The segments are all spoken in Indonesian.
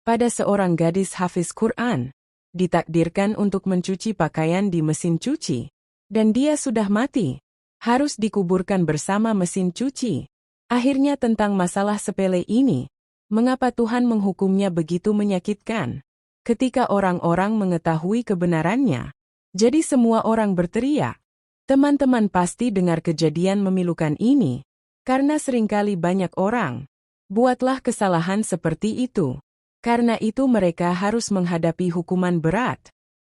pada seorang gadis hafiz Quran, ditakdirkan untuk mencuci pakaian di mesin cuci. Dan dia sudah mati, harus dikuburkan bersama mesin cuci. Akhirnya tentang masalah sepele ini, mengapa Tuhan menghukumnya begitu menyakitkan? Ketika orang-orang mengetahui kebenarannya, jadi semua orang berteriak. Teman-teman pasti dengar kejadian memilukan ini, karena seringkali banyak orang buatlah kesalahan seperti itu. Karena itu mereka harus menghadapi hukuman berat.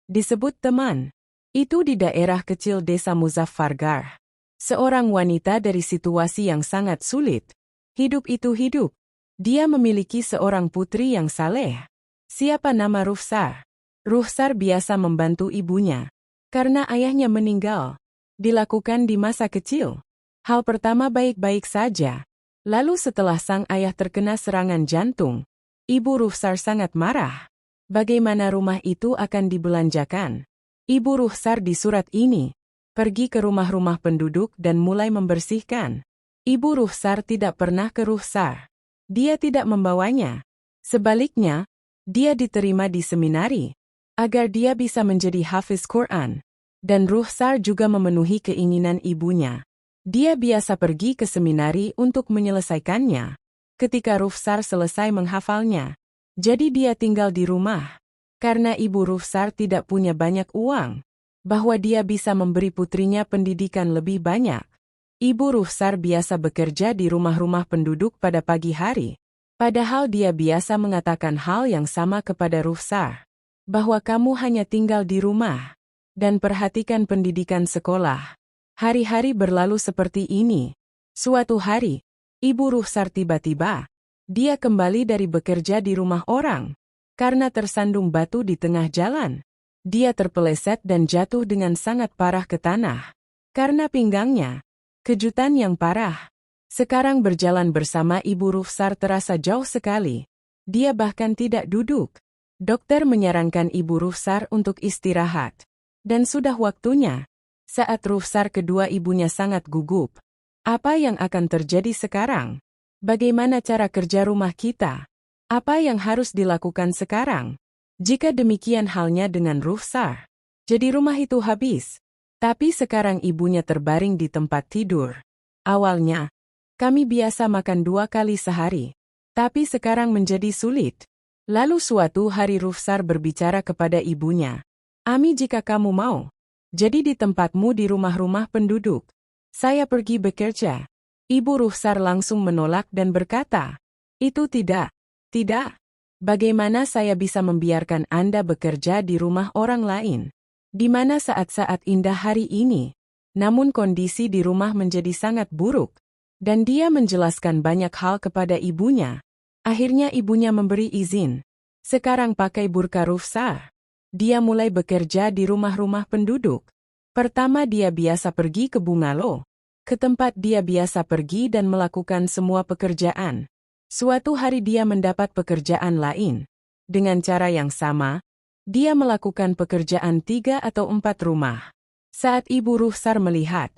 Disebut teman. Itu di daerah kecil desa Muzaffargarh. Seorang wanita dari situasi yang sangat sulit. Hidup itu hidup. Dia memiliki seorang putri yang saleh. Siapa nama Rukhsar? Rukhsar biasa membantu ibunya. Karena ayahnya meninggal. Dilakukan di masa kecil. Hal pertama baik-baik saja. Lalu setelah sang ayah terkena serangan jantung, ibu Rukhsar sangat marah. Bagaimana rumah itu akan dibelanjakan? Ibu Rukhsar di surat ini pergi ke rumah-rumah penduduk dan mulai membersihkan. Ibu Rukhsar tidak pernah ke Rukhsar. Dia tidak membawanya. Sebaliknya, dia diterima di seminari agar dia bisa menjadi hafiz Quran. Dan Rukhsar juga memenuhi keinginan ibunya. Dia biasa pergi ke seminari untuk menyelesaikannya. Ketika Rukhsar selesai menghafalnya, jadi dia tinggal di rumah. Karena ibu Rukhsar tidak punya banyak uang, bahwa dia bisa memberi putrinya pendidikan lebih banyak. Ibu Rukhsar biasa bekerja di rumah-rumah penduduk pada pagi hari. Padahal dia biasa mengatakan hal yang sama kepada Rukhsar, bahwa kamu hanya tinggal di rumah dan perhatikan pendidikan sekolah. Hari-hari berlalu seperti ini. Suatu hari, ibu Rukhsar tiba-tiba, dia kembali dari bekerja di rumah orang. Karena tersandung batu di tengah jalan, dia terpeleset dan jatuh dengan sangat parah ke tanah. Karena pinggangnya, kejutan yang parah. Sekarang berjalan bersama ibu Rukhsar terasa jauh sekali. Dia bahkan tidak duduk. Dokter menyarankan ibu Rukhsar untuk istirahat. Dan sudah waktunya. Saat Rukhsar kedua ibunya sangat gugup. Apa yang akan terjadi sekarang? Bagaimana cara kerja rumah kita? Apa yang harus dilakukan sekarang? Jika demikian halnya dengan Rukhsar, jadi rumah itu habis. Tapi sekarang ibunya terbaring di tempat tidur. Awalnya, kami biasa makan 2 kali sehari. Tapi sekarang menjadi sulit. Lalu suatu hari Rukhsar berbicara kepada ibunya. Ami, jika kamu mau, jadi di tempatmu di rumah-rumah penduduk. Saya pergi bekerja. Ibu Rukhsar langsung menolak dan berkata, itu tidak. Tidak. Bagaimana saya bisa membiarkan Anda bekerja di rumah orang lain? Di mana saat-saat indah hari ini. Namun kondisi di rumah menjadi sangat buruk. Dan dia menjelaskan banyak hal kepada ibunya. Akhirnya ibunya memberi izin. Sekarang pakai burka Rukhsar. Dia mulai bekerja di rumah-rumah penduduk. Pertama dia biasa pergi ke bungalow. Ke tempat dia biasa pergi dan melakukan semua pekerjaan. Suatu hari dia mendapat pekerjaan lain. Dengan cara yang sama, dia melakukan pekerjaan 3 atau 4 rumah. Saat ibu Rukhsar melihat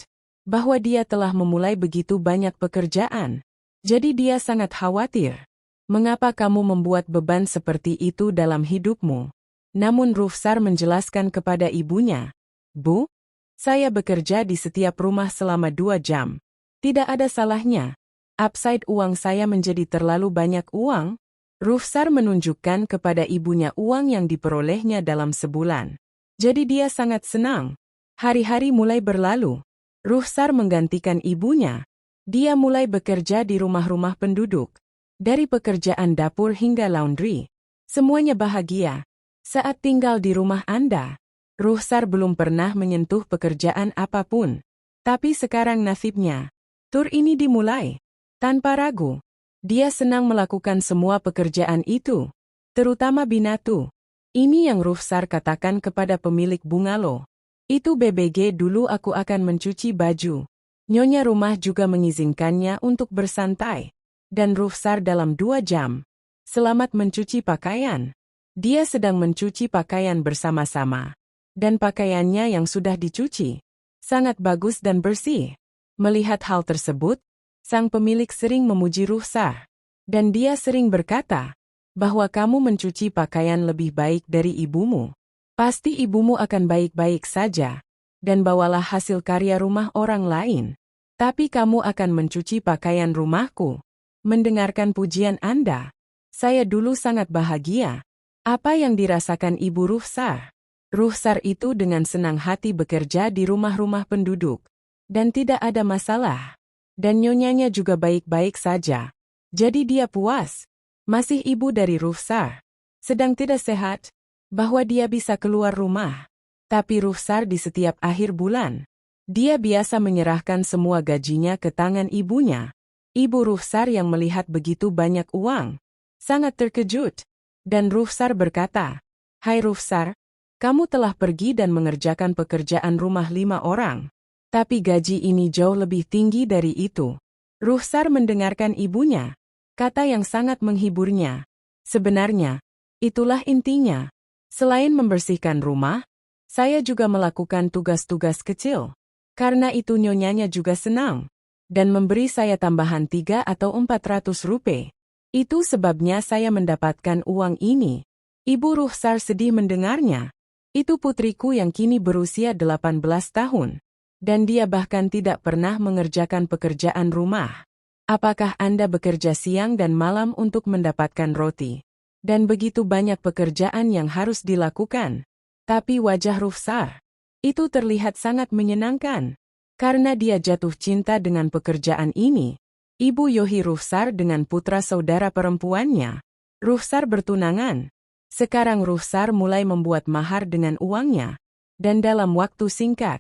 bahwa dia telah memulai begitu banyak pekerjaan, jadi dia sangat khawatir. Mengapa kamu membuat beban seperti itu dalam hidupmu? Namun Rukhsar menjelaskan kepada ibunya, Bu, saya bekerja di setiap rumah selama 2 jam. Tidak ada salahnya. Upside uang saya menjadi terlalu banyak uang. Rukhsar menunjukkan kepada ibunya uang yang diperolehnya dalam sebulan. Jadi dia sangat senang. Hari-hari mulai berlalu. Rukhsar menggantikan ibunya. Dia mulai bekerja di rumah-rumah penduduk. Dari pekerjaan dapur hingga laundry. Semuanya bahagia. Saat tinggal di rumah Anda, Rukhsar belum pernah menyentuh pekerjaan apapun. Tapi sekarang nasibnya. Tur ini dimulai. Tanpa ragu, dia senang melakukan semua pekerjaan itu. Terutama binatu. Ini yang Rukhsar katakan kepada pemilik bungalow. Itu BBG dulu aku akan mencuci baju. Nyonya rumah juga mengizinkannya untuk bersantai. Dan Rukhsar dalam 2 jam. Selamat mencuci pakaian. Dia sedang mencuci pakaian bersama-sama. Dan pakaiannya yang sudah dicuci sangat bagus dan bersih. Melihat hal tersebut, sang pemilik sering memuji Rukhsar. Dan dia sering berkata, bahwa kamu mencuci pakaian lebih baik dari ibumu. Pasti ibumu akan baik-baik saja, dan bawalah hasil karya rumah orang lain. Tapi kamu akan mencuci pakaian rumahku. Mendengarkan pujian Anda, saya dulu sangat bahagia. Apa yang dirasakan Ibu Ruhsar? Ruhsar itu dengan senang hati bekerja di rumah-rumah penduduk, dan tidak ada masalah. Dan nyonyanya juga baik-baik saja. Jadi dia puas. Masih ibu dari Ruhsar sedang tidak sehat, bahwa dia bisa keluar rumah. Tapi Ruhsar di setiap akhir bulan, dia biasa menyerahkan semua gajinya ke tangan ibunya. Ibu Ruhsar yang melihat begitu banyak uang, sangat terkejut. Dan Ruhsar berkata, "Hai Ruhsar, kamu telah pergi dan mengerjakan pekerjaan rumah 5 orang. Tapi gaji ini jauh lebih tinggi dari itu." Ruhsar mendengarkan ibunya, kata yang sangat menghiburnya. Sebenarnya, itulah intinya. Selain membersihkan rumah, saya juga melakukan tugas-tugas kecil. Karena itu nyonyanya juga senang, dan memberi saya tambahan 3 atau 400 rupiah. Itu sebabnya saya mendapatkan uang ini. Ibu Ruhsar sedih mendengarnya. Itu putriku yang kini berusia 18 tahun. Dan dia bahkan tidak pernah mengerjakan pekerjaan rumah. Apakah Anda bekerja siang dan malam untuk mendapatkan roti? Dan begitu banyak pekerjaan yang harus dilakukan. Tapi wajah Ruhsar itu terlihat sangat menyenangkan. Karena dia jatuh cinta dengan pekerjaan ini. Ibu Yohi Ruhsar dengan putra saudara perempuannya. Ruhsar bertunangan. Sekarang Ruhsar mulai membuat mahar dengan uangnya. Dan dalam waktu singkat,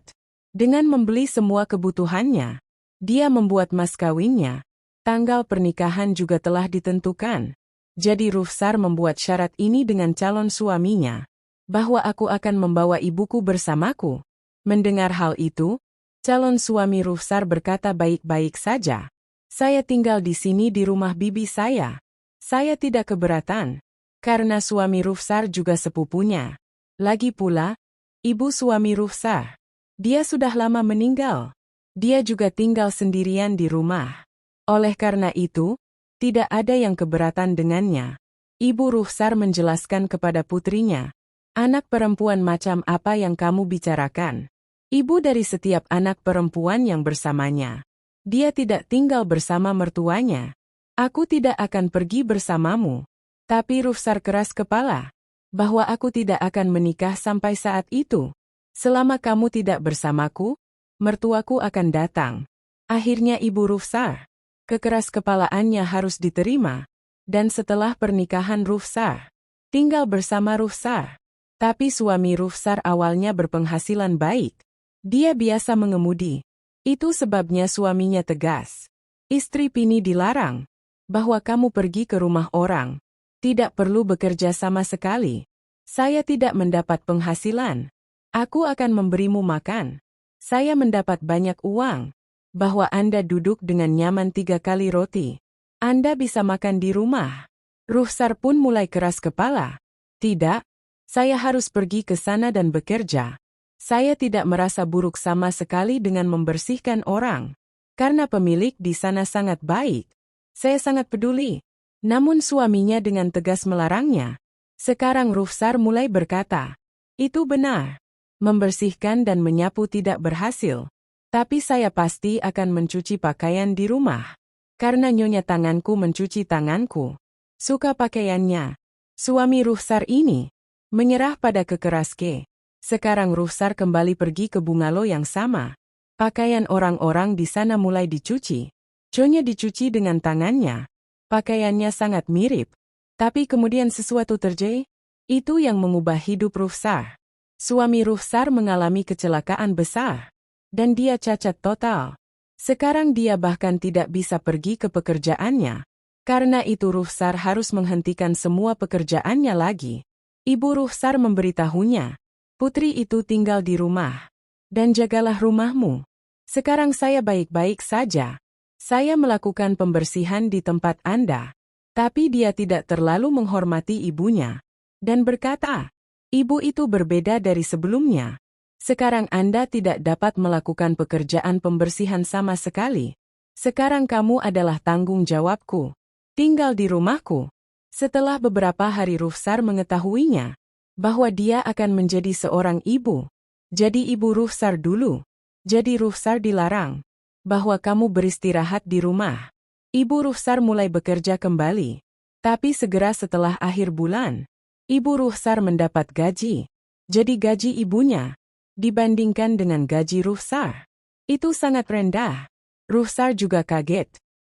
dengan membeli semua kebutuhannya, dia membuat mas kawinnya. Tanggal pernikahan juga telah ditentukan. Jadi Ruhsar membuat syarat ini dengan calon suaminya, bahwa aku akan membawa ibuku bersamaku. Mendengar hal itu, calon suami Ruhsar berkata baik-baik saja. Saya tinggal di sini di rumah bibi saya. Saya tidak keberatan, karena suami Ruhsar juga sepupunya. Lagi pula, ibu suami Ruhsar, dia sudah lama meninggal. Dia juga tinggal sendirian di rumah. Oleh karena itu, tidak ada yang keberatan dengannya. Ibu Ruhsar menjelaskan kepada putrinya, "Anak perempuan macam apa yang kamu bicarakan? Ibu dari setiap anak perempuan yang bersamanya. Dia tidak tinggal bersama mertuanya. Aku tidak akan pergi bersamamu." Tapi Ruhsar keras kepala, bahwa aku tidak akan menikah sampai saat itu. Selama kamu tidak bersamaku, mertuaku akan datang. Akhirnya Ibu Ruhsar, kekeras kepalaannya harus diterima. Dan setelah pernikahan Ruhsar, tinggal bersama Ruhsar. Tapi suami Ruhsar awalnya berpenghasilan baik. Dia biasa mengemudi. Itu sebabnya suaminya tegas. "Istri Pini dilarang, bahwa kamu pergi ke rumah orang. Tidak perlu bekerja sama sekali. Saya tidak mendapat penghasilan. Aku akan memberimu makan. Saya mendapat banyak uang. Bahwa Anda duduk dengan nyaman 3 kali roti. Anda bisa makan di rumah." Ruhsar pun mulai keras kepala. "Tidak, saya harus pergi ke sana dan bekerja. Saya tidak merasa buruk sama sekali dengan membersihkan orang. Karena pemilik di sana sangat baik. Saya sangat peduli." Namun suaminya dengan tegas melarangnya. Sekarang Ruhsar mulai berkata, "Itu benar. Membersihkan dan menyapu tidak berhasil. Tapi saya pasti akan mencuci pakaian di rumah. Karena nyonya tanganku mencuci tanganku. Suka pakaiannya." Suami Ruhsar ini menyerah pada kekerasnya. Sekarang Ruhsar kembali pergi ke bungalow yang sama. Pakaian orang-orang di sana mulai dicuci. Nyonya dicuci dengan tangannya. Pakaiannya sangat mirip. Tapi kemudian sesuatu terjadi. Itu yang mengubah hidup Ruhsar. Suami Ruhsar mengalami kecelakaan besar. Dan dia cacat total. Sekarang dia bahkan tidak bisa pergi ke pekerjaannya. Karena itu Ruhsar harus menghentikan semua pekerjaannya lagi. Ibu Ruhsar memberitahunya, "Putri itu tinggal di rumah. Dan jagalah rumahmu. Sekarang saya baik-baik saja. Saya melakukan pembersihan di tempat Anda." Tapi dia tidak terlalu menghormati ibunya. Dan berkata, "Ibu itu berbeda dari sebelumnya. Sekarang Anda tidak dapat melakukan pekerjaan pembersihan sama sekali. Sekarang kamu adalah tanggung jawabku. Tinggal di rumahku." Setelah beberapa hari Rukhsar mengetahuinya bahwa dia akan menjadi seorang ibu. Jadi ibu Rukhsar dulu. Jadi Rukhsar dilarang bahwa kamu beristirahat di rumah. Ibu Rukhsar mulai bekerja kembali. Tapi segera setelah akhir bulan, ibu Rukhsar mendapat gaji. Jadi gaji ibunya dibandingkan dengan gaji Rukhsar itu sangat rendah. Rukhsar juga kaget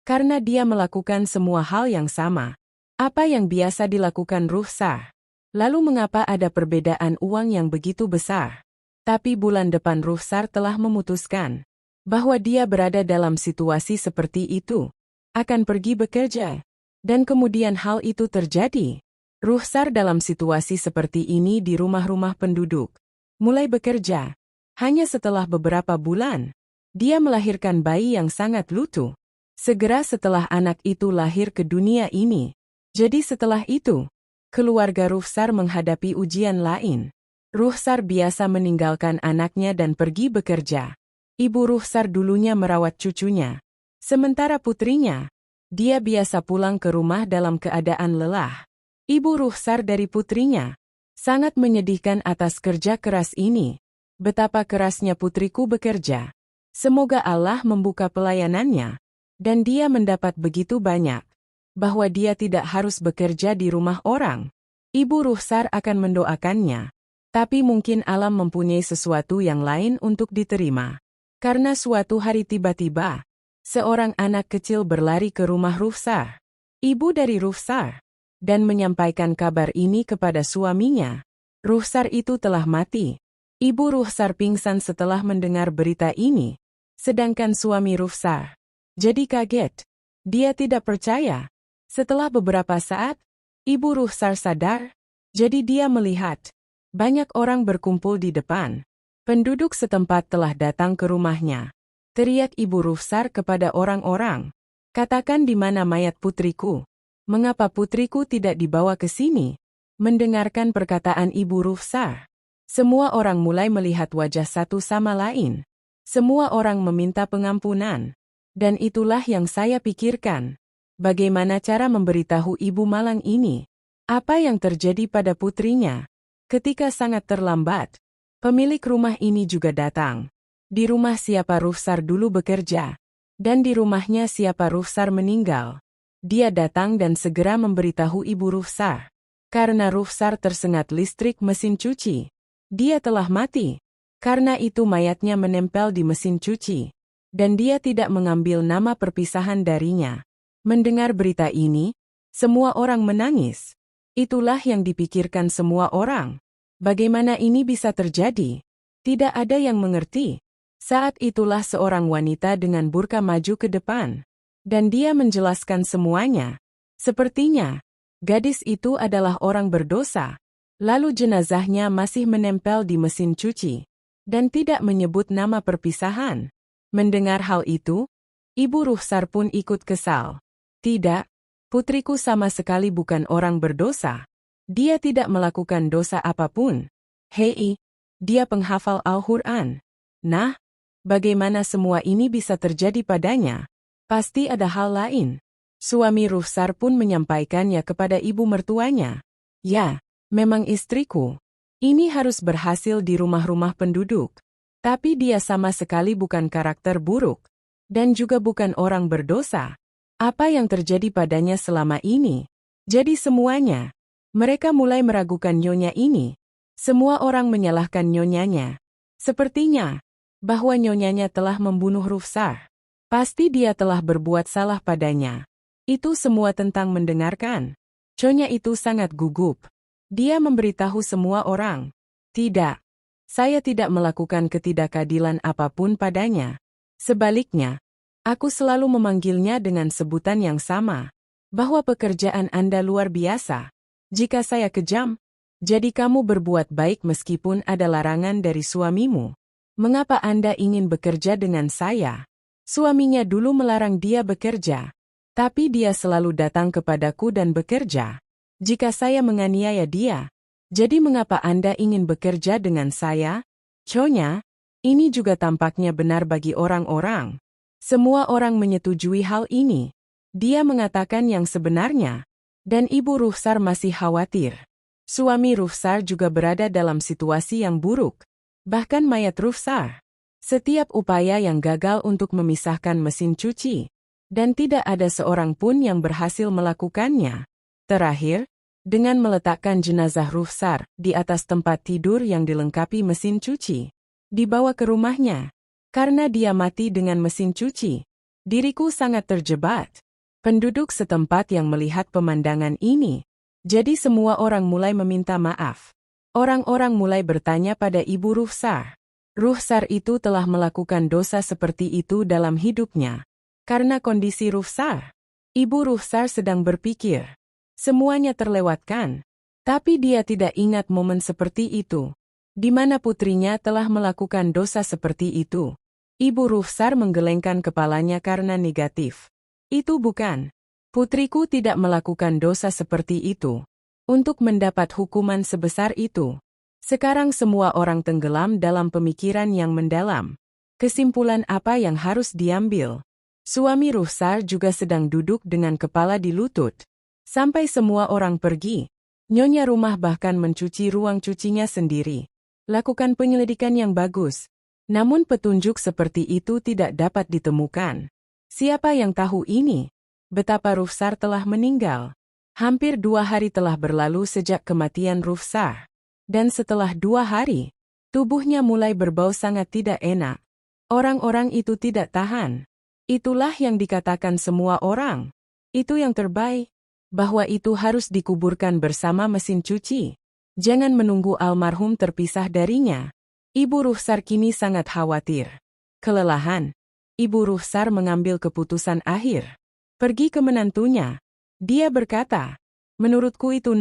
karena dia melakukan semua hal yang sama. Apa yang biasa dilakukan Rukhsar? Lalu mengapa ada perbedaan uang yang begitu besar? Tapi bulan depan Rukhsar telah memutuskan bahwa dia berada dalam situasi seperti itu, akan pergi bekerja. Dan kemudian hal itu terjadi. Rukhsar dalam situasi seperti ini di rumah-rumah penduduk. Mulai bekerja. Hanya setelah beberapa bulan, dia melahirkan bayi yang sangat lucu. Segera setelah anak itu lahir ke dunia ini. Jadi setelah itu, keluarga Rukhsar menghadapi ujian lain. Rukhsar biasa meninggalkan anaknya dan pergi bekerja. Ibu Rukhsar dulunya merawat cucunya. Sementara putrinya, dia biasa pulang ke rumah dalam keadaan lelah. Ibu Rukhsar dari putrinya sangat menyedihkan atas kerja keras ini. Betapa kerasnya putriku bekerja. Semoga Allah membuka pelayanannya, dan dia mendapat begitu banyak bahwa dia tidak harus bekerja di rumah orang. Ibu Rukhsar akan mendoakannya. Tapi mungkin alam mempunyai sesuatu yang lain untuk diterima. Karena suatu hari tiba-tiba, seorang anak kecil berlari ke rumah Rukhsar, ibu dari Rukhsar, dan menyampaikan kabar ini kepada suaminya. Rukhsar itu telah mati. Ibu Rukhsar pingsan setelah mendengar berita ini, sedangkan suami Rukhsar jadi kaget. Dia tidak percaya. Setelah beberapa saat, ibu Rukhsar sadar, jadi dia melihat banyak orang berkumpul di depan. Penduduk setempat telah datang ke rumahnya. Teriak ibu Rukhsar kepada orang-orang, "Katakan di mana mayat putriku? Mengapa putriku tidak dibawa ke sini?" Mendengarkan perkataan ibu Rukhsar, semua orang mulai melihat wajah satu sama lain. Semua orang meminta pengampunan. Dan itulah yang saya pikirkan. Bagaimana cara memberitahu ibu malang ini? Apa yang terjadi pada putrinya? Ketika sangat terlambat, pemilik rumah ini juga datang. Di rumah siapa Rukhsar dulu bekerja, dan di rumahnya siapa Rukhsar meninggal. Dia datang dan segera memberitahu ibu Rukhsar. Karena Rukhsar tersengat listrik mesin cuci, dia telah mati. Karena itu mayatnya menempel di mesin cuci, dan dia tidak mengambil nama perpisahan darinya. Mendengar berita ini, semua orang menangis. Itulah yang dipikirkan semua orang. Bagaimana ini bisa terjadi? Tidak ada yang mengerti. Saat itulah seorang wanita dengan burka maju ke depan. Dan dia menjelaskan semuanya. Sepertinya, gadis itu adalah orang berdosa. Lalu jenazahnya masih menempel di mesin cuci. Dan tidak menyebut nama perpisahan. Mendengar hal itu, ibu Rukhsar pun ikut kesal. Tidak, putriku sama sekali bukan orang berdosa. Dia tidak melakukan dosa apapun. Hei, dia penghafal Al-Quran. Nah, bagaimana semua ini bisa terjadi padanya? Pasti ada hal lain. Suami Rukhsar pun menyampaikannya kepada ibu mertuanya. Ya, memang istriku. Ini harus berhasil di rumah-rumah penduduk. Tapi dia sama sekali bukan karakter buruk. Dan juga bukan orang berdosa. Apa yang terjadi padanya selama ini? Jadi semuanya. Mereka mulai meragukan nyonya ini. Semua orang menyalahkan nyonyanya. Sepertinya bahwa nyonyanya telah membunuh Rukhsar. Pasti dia telah berbuat salah padanya. Itu semua tentang mendengarkan. Nyonya itu sangat gugup. Dia memberitahu semua orang. Tidak. Saya tidak melakukan ketidakadilan apapun padanya. Sebaliknya, aku selalu memanggilnya dengan sebutan yang sama. Bahwa pekerjaan Anda luar biasa. Jika saya kejam, jadi kamu berbuat baik meskipun ada larangan dari suamimu. Mengapa Anda ingin bekerja dengan saya? Suaminya dulu melarang dia bekerja. Tapi dia selalu datang kepadaku dan bekerja. Jika saya menganiaya dia, jadi mengapa Anda ingin bekerja dengan saya? Nyonya, ini juga tampaknya benar bagi orang-orang. Semua orang menyetujui hal ini. Dia mengatakan yang sebenarnya. Dan ibu Ruhsar masih khawatir. Suami Ruhsar juga berada dalam situasi yang buruk. Bahkan mayat Ruhsar. Setiap upaya yang gagal untuk memisahkan mesin cuci. Dan tidak ada seorang pun yang berhasil melakukannya. Terakhir, dengan meletakkan jenazah Ruhsar di atas tempat tidur yang dilengkapi mesin cuci. Dibawa ke rumahnya. Karena dia mati dengan mesin cuci. Diriku sangat terjebak. Penduduk setempat yang melihat pemandangan ini. Jadi semua orang mulai meminta maaf. Orang-orang mulai bertanya pada ibu Ruhsar. Ruhsar itu telah melakukan dosa seperti itu dalam hidupnya. Karena kondisi Ruhsar. Ibu Ruhsar sedang berpikir. Semuanya terlewatkan. Tapi dia tidak ingat momen seperti itu. Di mana putrinya telah melakukan dosa seperti itu. Ibu Ruhsar menggelengkan kepalanya karena negatif. Itu bukan. Putriku tidak melakukan dosa seperti itu. Untuk mendapat hukuman sebesar itu. Sekarang semua orang tenggelam dalam pemikiran yang mendalam. Kesimpulan apa yang harus diambil? Suami Ruhsar juga sedang duduk dengan kepala di lutut. Sampai semua orang pergi. Nyonya rumah bahkan mencuci ruang cucinya sendiri. Lakukan penyelidikan yang bagus. Namun petunjuk seperti itu tidak dapat ditemukan. Siapa yang tahu ini? Betapa Ruhsar telah meninggal. Hampir 2 hari telah berlalu sejak kematian Ruhsar. Dan setelah 2 hari, tubuhnya mulai berbau sangat tidak enak. Orang-orang itu tidak tahan. Itulah yang dikatakan semua orang. Itu yang terbaik. Bahwa itu harus dikuburkan bersama mesin cuci. Jangan menunggu almarhum terpisah darinya. Ibu Ruhsar kini sangat khawatir. Kelelahan. Ibu Ruhsar mengambil keputusan akhir. Pergi ke menantunya. Dia berkata, menurutku itu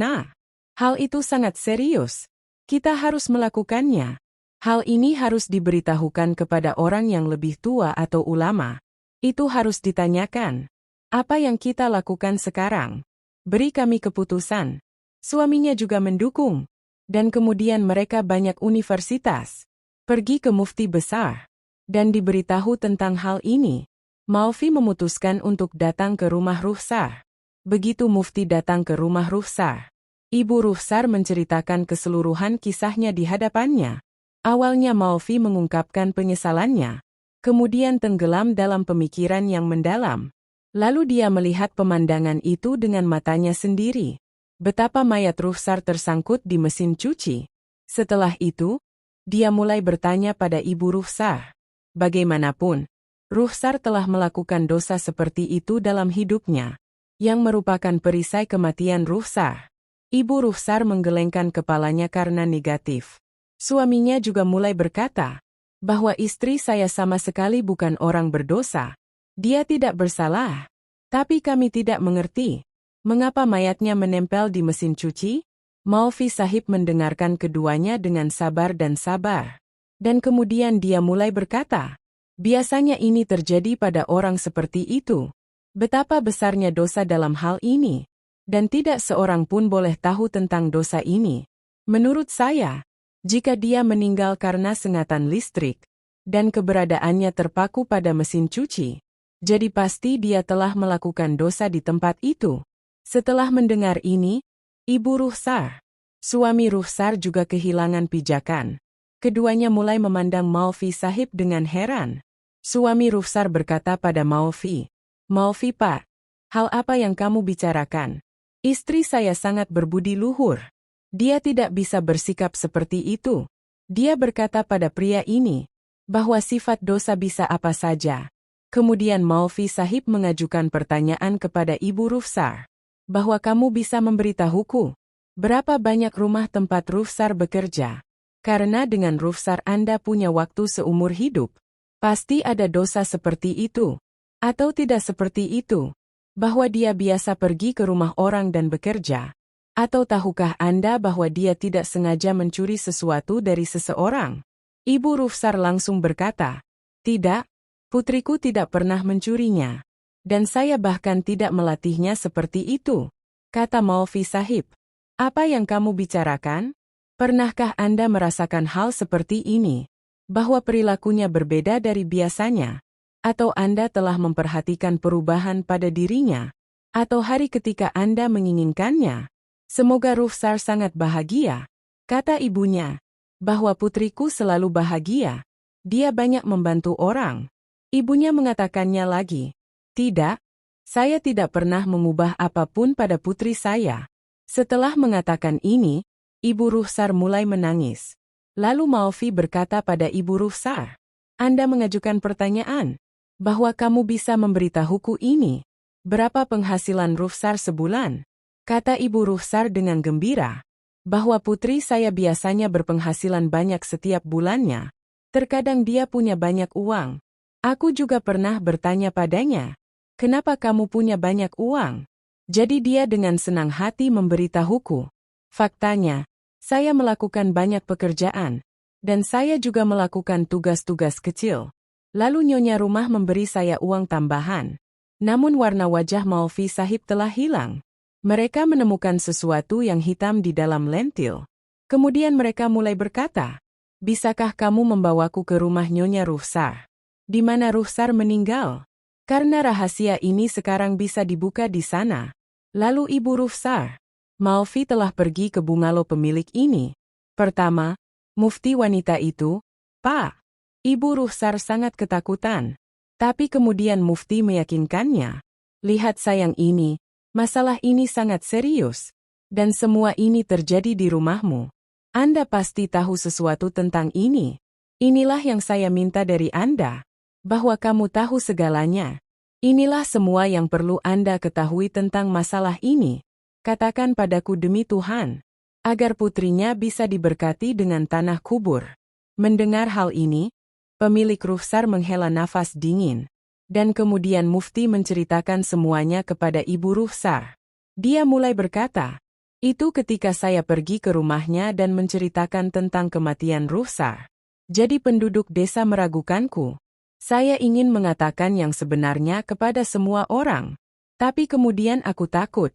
hal itu sangat serius. Kita harus melakukannya. Hal ini harus diberitahukan kepada orang yang lebih tua atau ulama. Itu harus ditanyakan. Apa yang kita lakukan sekarang? Beri kami keputusan. Suaminya juga mendukung. Dan kemudian mereka banyak universitas. Pergi ke mufti besar. Dan diberitahu tentang hal ini. Maufi memutuskan untuk datang ke rumah Ruhsar. Begitu mufti datang ke rumah Ruhsar. Ibu Ruhsar menceritakan keseluruhan kisahnya di hadapannya. Awalnya Maufi mengungkapkan penyesalannya. Kemudian tenggelam dalam pemikiran yang mendalam. Lalu dia melihat pemandangan itu dengan matanya sendiri. Betapa mayat Ruhsar tersangkut di mesin cuci. Setelah itu, dia mulai bertanya pada ibu Ruhsar. Bagaimanapun, Ruhsar telah melakukan dosa seperti itu dalam hidupnya, yang merupakan perisai kematian Ruhsar. Ibu Ruhsar menggelengkan kepalanya karena negatif. Suaminya juga mulai berkata, bahwa istri saya sama sekali bukan orang berdosa. Dia tidak bersalah. Tapi kami tidak mengerti. Mengapa mayatnya menempel di mesin cuci? Maufi Sahib mendengarkan keduanya dengan sabar dan sabar. Dan kemudian dia mulai berkata, biasanya ini terjadi pada orang seperti itu. Betapa besarnya dosa dalam hal ini. Dan tidak seorang pun boleh tahu tentang dosa ini. Menurut saya, jika dia meninggal karena sengatan listrik, dan keberadaannya terpaku pada mesin cuci, jadi pasti dia telah melakukan dosa di tempat itu. Setelah mendengar ini, ibu Ruhsar, suami Ruhsar juga kehilangan pijakan. Keduanya mulai memandang Maufi Sahib dengan heran. Suami Ruhsar berkata pada Maufi, Maufi Pak, hal apa yang kamu bicarakan? Istri saya sangat berbudi luhur. Dia tidak bisa bersikap seperti itu. Dia berkata pada pria ini, bahwa sifat dosa bisa apa saja. Kemudian Maufi Sahib mengajukan pertanyaan kepada ibu Ruhsar, bahwa kamu bisa memberitahuku, berapa banyak rumah tempat Ruhsar bekerja? Karena dengan Ruhsar Anda punya waktu seumur hidup. Pasti ada dosa seperti itu. Atau tidak seperti itu. Bahwa dia biasa pergi ke rumah orang dan bekerja. Atau tahukah Anda bahwa dia tidak sengaja mencuri sesuatu dari seseorang? Ibu Ruhsar langsung berkata, tidak, putriku tidak pernah mencurinya. Dan saya bahkan tidak melatihnya seperti itu. Kata Maufi Sahib. Apa yang kamu bicarakan? Pernahkah Anda merasakan hal seperti ini? Bahwa perilakunya berbeda dari biasanya? Atau Anda telah memperhatikan perubahan pada dirinya? Atau hari ketika Anda menginginkannya? Semoga Ruhsar sangat bahagia, kata ibunya, bahwa putriku selalu bahagia. Dia banyak membantu orang. Ibunya mengatakannya lagi. Tidak, saya tidak pernah mengubah apapun pada putri saya. Setelah mengatakan ini, Ibu Ruhsar mulai menangis. Lalu Malfi berkata pada Ibu Ruhsar, Anda mengajukan pertanyaan, bahwa kamu bisa memberitahuku ini. Berapa penghasilan Ruhsar sebulan? Kata Ibu Ruhsar dengan gembira, bahwa putri saya biasanya berpenghasilan banyak setiap bulannya. Terkadang dia punya banyak uang. Aku juga pernah bertanya padanya, kenapa kamu punya banyak uang? Jadi dia dengan senang hati memberitahuku. Faktanya, saya melakukan banyak pekerjaan, dan saya juga melakukan tugas-tugas kecil. Lalu nyonya rumah memberi saya uang tambahan. Namun warna wajah Malfi sahib telah hilang. Mereka menemukan sesuatu yang hitam di dalam lentil. Kemudian mereka mulai berkata, bisakah kamu membawaku ke rumah nyonya Ruhsar? Di mana Ruhsar meninggal? Karena rahasia ini sekarang bisa dibuka di sana. Lalu Ibu Ruhsar, Malfi telah pergi ke bungalow pemilik ini. Pertama, mufti wanita itu, Pak. Ibu Ruhsar sangat ketakutan. Tapi kemudian mufti meyakinkannya. Lihat sayang ini, masalah ini sangat serius. Dan semua ini terjadi di rumahmu. Anda pasti tahu sesuatu tentang ini. Inilah yang saya minta dari Anda. Bahwa kamu tahu segalanya. Inilah semua yang perlu Anda ketahui tentang masalah ini. Katakan padaku demi Tuhan, agar putrinya bisa diberkati dengan tanah kubur. Mendengar hal ini, pemilik Ruhsar menghela nafas dingin. Dan kemudian mufti menceritakan semuanya kepada Ibu Ruhsar. Dia mulai berkata, itu ketika saya pergi ke rumahnya dan menceritakan tentang kematian Ruhsar. Jadi penduduk desa meragukanku. Saya ingin mengatakan yang sebenarnya kepada semua orang. Tapi kemudian aku takut.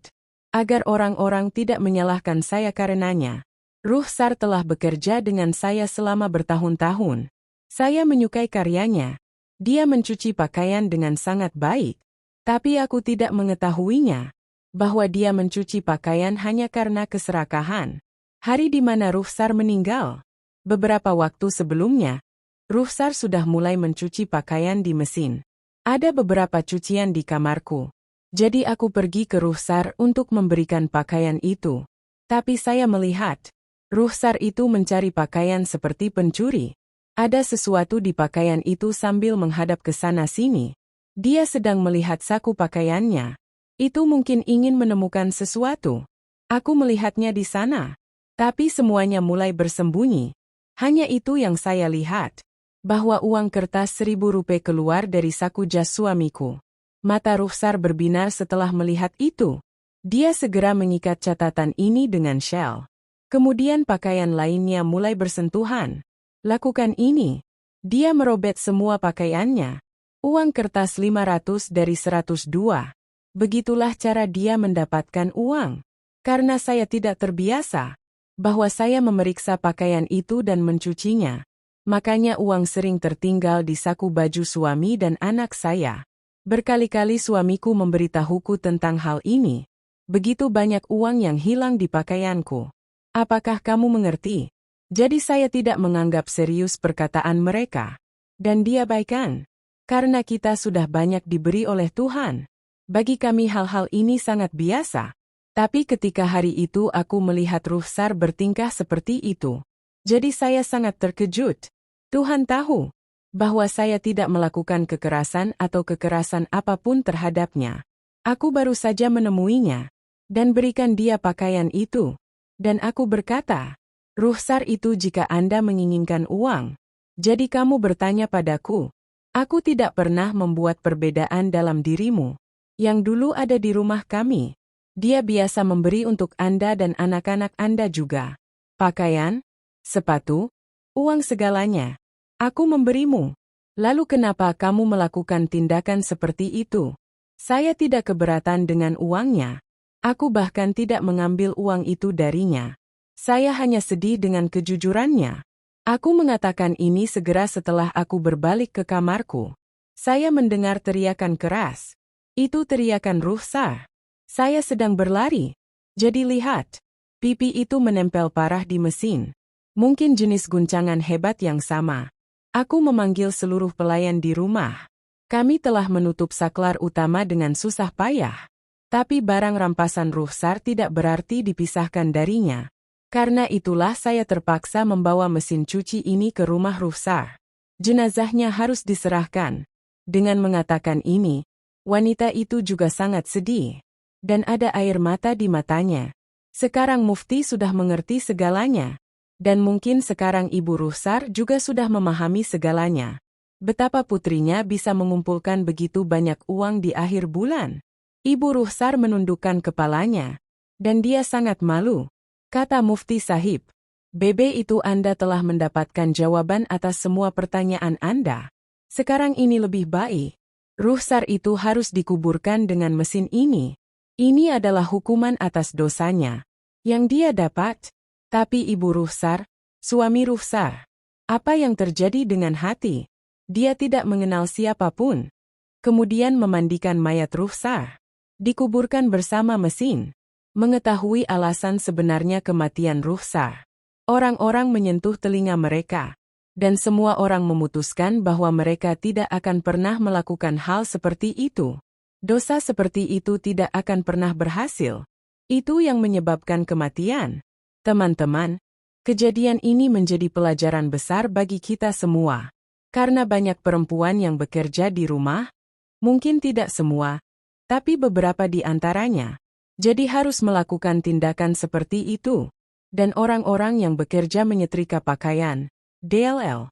Agar orang-orang tidak menyalahkan saya karenanya. Ruhsar telah bekerja dengan saya selama bertahun-tahun. Saya menyukai karyanya. Dia mencuci pakaian dengan sangat baik. Tapi aku tidak mengetahuinya. Bahwa dia mencuci pakaian hanya karena keserakahan. Hari di mana Ruhsar meninggal. Beberapa waktu sebelumnya, Ruhsar sudah mulai mencuci pakaian di mesin. Ada beberapa cucian di kamarku. Jadi aku pergi ke Ruhsar untuk memberikan pakaian itu. Tapi saya melihat, Ruhsar itu mencari pakaian seperti pencuri. Ada sesuatu di pakaian itu sambil menghadap ke sana-sini. Dia sedang melihat saku pakaiannya. Itu mungkin ingin menemukan sesuatu. Aku melihatnya di sana. Tapi semuanya mulai bersembunyi. Hanya itu yang saya lihat. Bahwa uang kertas 1.000 rupiah keluar dari saku jas suamiku. Mata Ruhsar berbinar setelah melihat itu. Dia segera mengikat catatan ini dengan shell. Kemudian pakaian lainnya mulai bersentuhan. Lakukan ini. Dia merobek semua pakaiannya. Uang kertas 500 dari 102. Begitulah cara dia mendapatkan uang. Karena saya tidak terbiasa. Bahwa saya memeriksa pakaian itu dan mencucinya. Makanya uang sering tertinggal di saku baju suami dan anak saya. Berkali-kali suamiku memberitahuku tentang hal ini. Begitu banyak uang yang hilang di pakaianku. Apakah kamu mengerti? Jadi saya tidak menganggap serius perkataan mereka. Dan dia baikkan. Karena kita sudah banyak diberi oleh Tuhan. Bagi kami hal-hal ini sangat biasa. Tapi ketika hari itu aku melihat Ruhsar bertingkah seperti itu. Jadi saya sangat terkejut. Tuhan tahu bahwa saya tidak melakukan kekerasan atau kekerasan apapun terhadapnya. Aku baru saja menemuinya dan berikan dia pakaian itu. Dan aku berkata, Ruhsar itu jika Anda menginginkan uang. Jadi kamu bertanya padaku. Aku tidak pernah membuat perbedaan dalam dirimu. Yang dulu ada di rumah kami. Dia biasa memberi untuk Anda dan anak-anak Anda juga. Pakaian, sepatu, uang segalanya. Aku memberimu. Lalu kenapa kamu melakukan tindakan seperti itu? Saya tidak keberatan dengan uangnya. Aku bahkan tidak mengambil uang itu darinya. Saya hanya sedih dengan kejujurannya. Aku mengatakan ini segera setelah aku berbalik ke kamarku. Saya mendengar teriakan keras. Itu teriakan Ruhsar. Saya sedang berlari. Jadi lihat. Pipi itu menempel parah di mesin. Mungkin jenis guncangan hebat yang sama. Aku memanggil seluruh pelayan di rumah. Kami telah menutup saklar utama dengan susah payah. Tapi barang rampasan Rukhsar tidak berarti dipisahkan darinya. Karena itulah saya terpaksa membawa mesin cuci ini ke rumah Rukhsar. Jenazahnya harus diserahkan. Dengan mengatakan ini, wanita itu juga sangat sedih. Dan ada air mata di matanya. Sekarang Mufti sudah mengerti segalanya. Dan mungkin sekarang Ibu Rukhsar juga sudah memahami segalanya. Betapa putrinya bisa mengumpulkan begitu banyak uang di akhir bulan. Ibu Rukhsar menundukkan kepalanya. Dan dia sangat malu. Kata Mufti Sahib. Bebe itu Anda telah mendapatkan jawaban atas semua pertanyaan Anda. Sekarang ini lebih baik. Rukhsar itu harus dikuburkan dengan mesin ini. Ini adalah hukuman atas dosanya yang dia dapat. Tapi Ibu Rukhsar, suami Rukhsar, apa yang terjadi dengan hati? Dia tidak mengenal siapapun. Kemudian memandikan mayat Rukhsar. Dikuburkan bersama mesin. Mengetahui alasan sebenarnya kematian Rukhsar. Orang-orang menyentuh telinga mereka. Dan semua orang memutuskan bahwa mereka tidak akan pernah melakukan hal seperti itu. Dosa seperti itu tidak akan pernah berhasil. Itu yang menyebabkan kematian. Teman-teman, kejadian ini menjadi pelajaran besar bagi kita semua. Karena banyak perempuan yang bekerja di rumah, mungkin tidak semua, tapi beberapa di antaranya. Jadi harus melakukan tindakan seperti itu. Dan orang-orang yang bekerja menyetrika pakaian, DLL.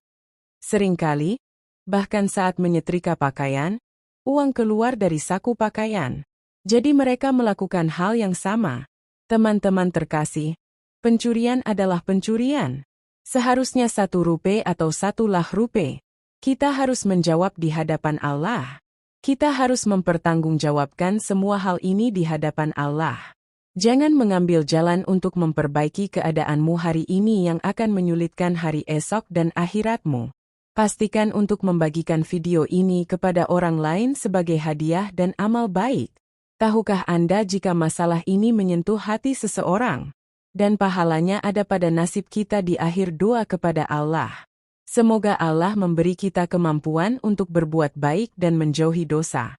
Seringkali, bahkan saat menyetrika pakaian, uang keluar dari saku pakaian. Jadi mereka melakukan hal yang sama. Teman-teman terkasih, pencurian adalah pencurian. Seharusnya 1 rupiah atau 1 lakh rupiah. Kita harus menjawab di hadapan Allah. Kita harus mempertanggungjawabkan semua hal ini di hadapan Allah. Jangan mengambil jalan untuk memperbaiki keadaanmu hari ini yang akan menyulitkan hari esok dan akhiratmu. Pastikan untuk membagikan video ini kepada orang lain sebagai hadiah dan amal baik. Tahukah Anda jika masalah ini menyentuh hati seseorang? Dan pahalanya ada pada nasib kita di akhir doa kepada Allah. Semoga Allah memberi kita kemampuan untuk berbuat baik dan menjauhi dosa.